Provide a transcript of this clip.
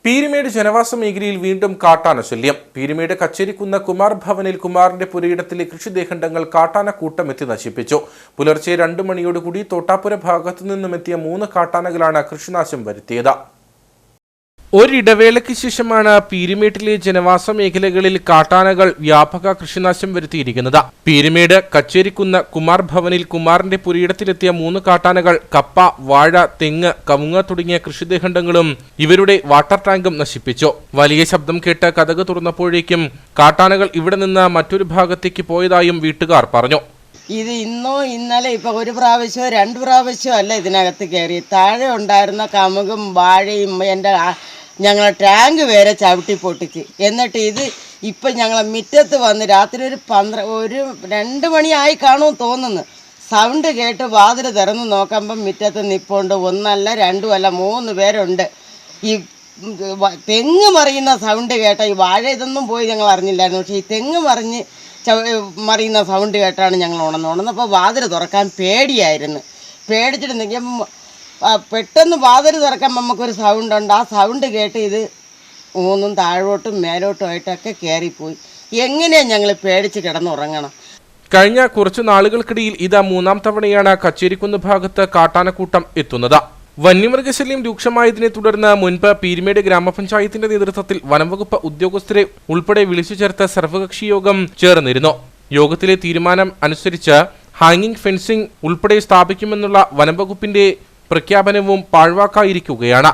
പീരുമേട് ജനവാസ മേഖലയിൽ വീണ്ടും കാട്ടാന ശല്യം. പീരുമേട് കച്ചേരിക്കുന്ന കുമാർ ഭവനിൽ കുമാറിന്റെ പുരയിടത്തിലെ കൃഷിദേഹണ്ഡങ്ങൾ കാട്ടാന കൂട്ടമെത്തി നശിപ്പിച്ചു. പുലർച്ചെ 2 മണിയോടുകൂടി തോട്ടാപ്പുര ഭാഗത്തു നിന്നുമെത്തിയ 3 കാട്ടാനകളാണ് കൃഷിനാശം വരുത്തിയത്. ഒരിടവേളയ്ക്ക് ശേഷമാണ് പീരുമേട്ടിലെ ജനവാസ മേഖലകളിൽ കാട്ടാനകൾ വ്യാപക കൃഷിനാശം വരുത്തിയിരിക്കുന്നത്. പീരുമേട് കച്ചേരിക്കുന്ന കുമാർ ഭവനിൽ കുമാറിന്റെ പുരയിടത്തിലെത്തിയ 3 കാട്ടാനകൾ കപ്പ, വാഴ, തെങ്ങ്, കവുങ്ങ് തുടങ്ങിയ കൃഷിദേഹണ്ഡങ്ങളും ഇവരുടെ വാട്ടർ ടാങ്കും നശിപ്പിച്ചു. വലിയ ശബ്ദം കേട്ട് കതക് തുറന്നപ്പോഴേക്കും കാട്ടാനകൾ ഇവിടെ നിന്ന് മറ്റൊരു ഭാഗത്തേക്ക് പോയതായും വീട്ടുകാർ പറഞ്ഞു. ഇത് ഇന്നോ ഇന്നലെ ഇപ്പൊ 1 പ്രാവശ്യമോ 2 പ്രാവശ്യമോ അല്ല ഇതിനകത്ത് കയറി. താഴെ ഉണ്ടായിരുന്ന കമുകും വാഴയും ഞങ്ങളെ ടാങ്ക് വരെ ചവിട്ടി പൊട്ടിച്ച്. എന്നിട്ട് ഇത് ഇപ്പം ഞങ്ങളെ മുറ്റത്ത് വന്ന് രാത്രി ഒരു 2 മണിയായി കാണുമെന്ന് തോന്നുന്നു. സൗണ്ട് കേട്ട് വാതിൽ തുറന്ന് നോക്കുമ്പം മുറ്റത്ത് നിൽപ്പുണ്ട്. 1 അല്ല 2 അല്ല 3 പേരുണ്ട്. ഈ തെങ്ങ് മറിയുന്ന സൗണ്ട് കേട്ട ഈ വാഴ ഇതൊന്നും പോയി ഞങ്ങൾ അറിഞ്ഞില്ലായിരുന്നു. പക്ഷേ ഈ തെങ്ങ് മറിയുന്ന സൗണ്ട് കേട്ടാണ് ഞങ്ങൾ ഉണർന്നപ്പോൾ വാതിൽ തുറക്കാൻ പേടിയായിരുന്നു. പേടിച്ചിട്ടുണ്ടെങ്കിൽ പെട്ടെന്ന് വാതിൽ തുറക്കാൻ നമുക്കൊരു സൗണ്ട് ഉണ്ട്. ആ സൗണ്ട് കേട്ട് ഇത് 3 താഴോട്ടും മേലോട്ടും ആയിട്ടൊക്കെ കയറിപ്പോയി. എങ്ങനെയാണ് ഞങ്ങൾ പേടിച്ച് കിടന്നുറങ്ങണം? കഴിഞ്ഞ കുറച്ചു നാളുകൾക്കിടയിൽ ഇത് 3ാം തവണയാണ് കച്ചേരിക്കുന്ന് ഭാഗത്ത് കാട്ടാനക്കൂട്ടം എത്തുന്നത്. വന്യമൃഗശല്യം രൂക്ഷമായതിനെ തുടർന്ന് മുൻപ് പീരുമേട് ഗ്രാമപഞ്ചായത്തിന്റെ നേതൃത്വത്തിൽ വനംവകുപ്പ് ഉദ്യോഗസ്ഥരെ ഉൾപ്പെടെ വിളിച്ചു ചേർത്ത് സർവകക്ഷി യോഗം ചേർന്നിരുന്നു. യോഗത്തിലെ തീരുമാനം അനുസരിച്ച് ഹാങ്ങിങ് ഫെൻസിംഗ് ഉൾപ്പെടെ സ്ഥാപിക്കുമെന്നുള്ള വനംവകുപ്പിന്റെ പ്രഖ്യാപനവും പാഴ്വാക്കായിരിക്കുകയാണ്.